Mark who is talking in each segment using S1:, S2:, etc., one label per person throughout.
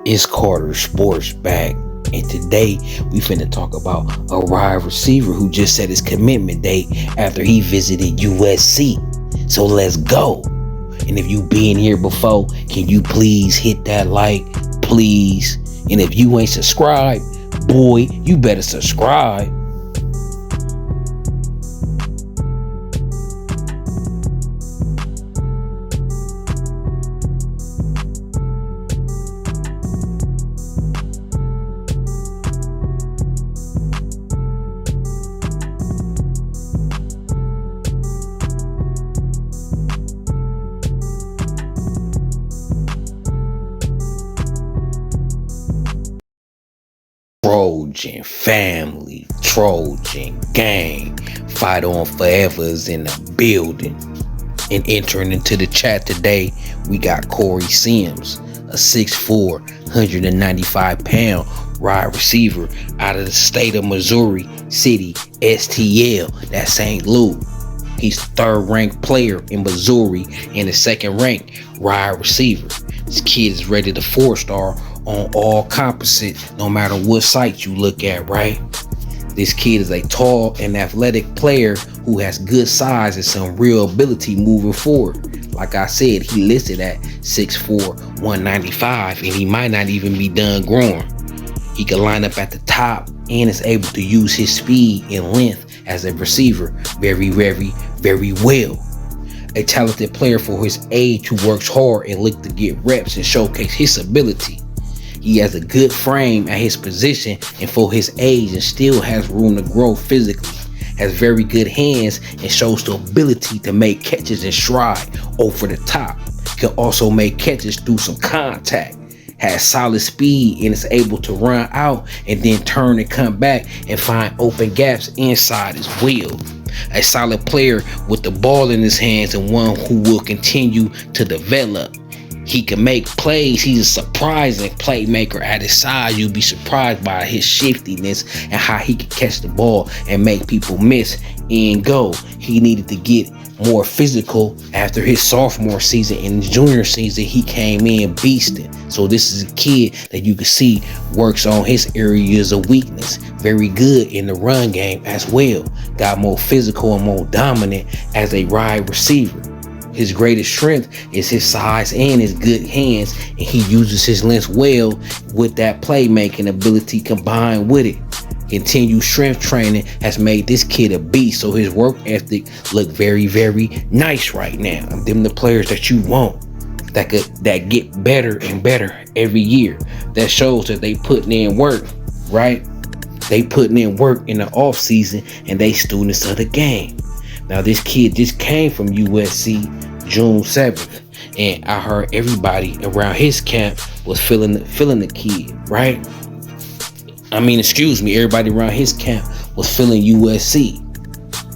S1: It's Carter Sports back, and today we finna talk about a wide receiver who just set his commitment date after he visited USC. So let's go. And if you been here before, can you please hit that like, please? And if you ain't subscribed, boy, you better subscribe. Trojan family, Trojan gang, fight on forever is in the building. And entering into the chat today, we got Corey Sims, a 6'4", 195-pound wide receiver out of the state of Missouri City, STL, that's St. Louis. He's the third-ranked player in Missouri and the second-ranked wide receiver. This kid is rated a 4-star on all composite, no matter what site you look at, right? This kid is a tall and athletic player who has good size and some real ability moving forward. Like I said, he listed at 6'4", 195, and he might not even be done growing. He can line up at the top and is able to use his speed and length as a receiver very, very, very well. A talented player for his age who works hard and look to get reps and showcase his ability. He has a good frame at his position and for his age and still has room to grow physically. Has very good hands and shows the ability to make catches and stride over the top. Can also make catches through some contact. Has solid speed and is able to run out and then turn and come back and find open gaps inside as well. A solid player with the ball in his hands and one who will continue to develop. He can make plays. He's a surprising playmaker at his size. You'll be surprised by his shiftiness and how he can catch the ball and make people miss and go. He needed to get more physical after his sophomore season. In his junior season, he came in beasting. So this is a kid that you can see works on his areas of weakness. Very good in the run game as well. Got more physical and more dominant as a wide receiver. His greatest strength is his size and his good hands, and he uses his length well with that playmaking ability combined with it. Continued strength training has made this kid a beast, so his work ethic look very, very nice right now. Them the players that you want that get better and better every year. That shows that they putting in work, right? They putting in work in the off season and they students of the game. Now this kid just came from USC June 7th, and I heard everybody around his camp was feeling the kid, right? Everybody around his camp was feeling USC.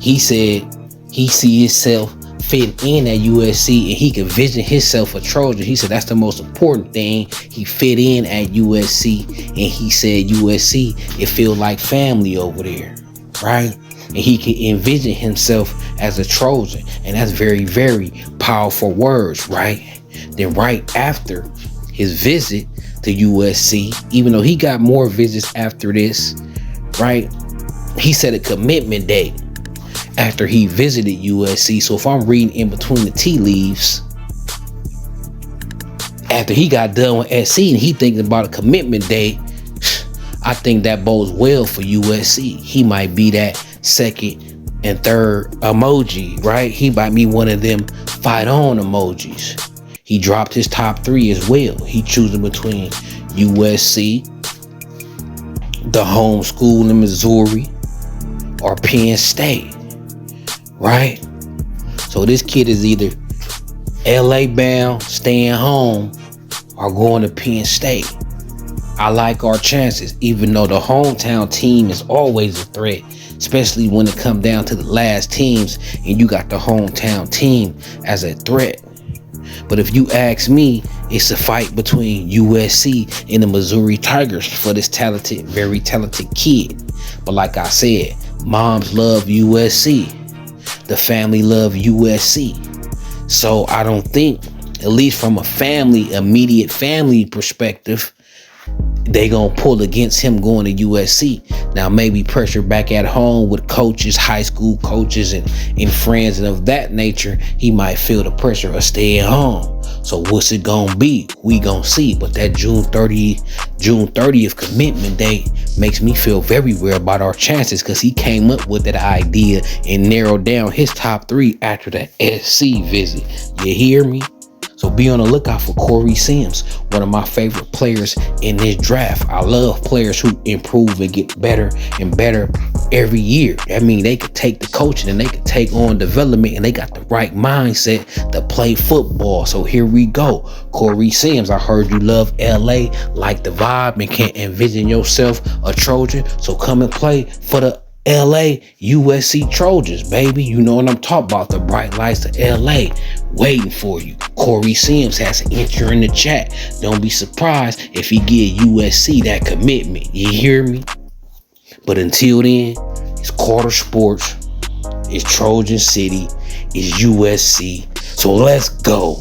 S1: He said he see himself fitting in at USC and he can vision himself a Trojan. He said that's the most important thing. He fit in at USC, and he said USC, it feel like family over there, right? And he can envision himself as a Trojan. And that's very, very powerful words, right? Then right after his visit to USC, even though he got more visits after this, right? He set a commitment date after he visited USC. So if I'm reading in between the tea leaves, after he got done with SC and he thinking about a commitment date, I think that bodes well for USC. He might be that second and third emoji, right? He might be one of them fight on emojis. He dropped his top 3 as well. He choosing between USC, the home school in Missouri, or Penn State, right? So this kid is either LA bound, staying home, or going to Penn State. I like our chances, even though the hometown team is always a threat, especially when it comes down to the last teams and you got the hometown team as a threat. But if you ask me, it's a fight between USC and the Missouri Tigers for this talented, very talented kid. But like I said, moms love USC. The family love USC. So I don't think at least from a immediate family perspective, they gonna pull against him going to USC. Now maybe pressure back at home with coaches, high school coaches and friends and of that nature, he might feel the pressure of staying home. So what's it gonna be? We gonna see. But that June 30th commitment date makes me feel very weird about our chances, because he came up with that idea and narrowed down his top 3 after the SC visit. You hear me? So be on the lookout for Corey Sims, one of my favorite players in this draft. I love players who improve and get better and better every year. That means they could take the coaching and they could take on development, and they got the right mindset to play football. So here we go. Corey Sims, I heard you love LA, like the vibe, and can't envision yourself a Trojan. So come and play for the LA USC Trojans, baby. You know what I'm talking about. The bright lights of LA waiting for you. Corey Sims has to enter in the chat. Don't be surprised if he give USC that commitment. You hear me? But until then, it's Carter Sports, it's Trojan City, it's USC. So let's go.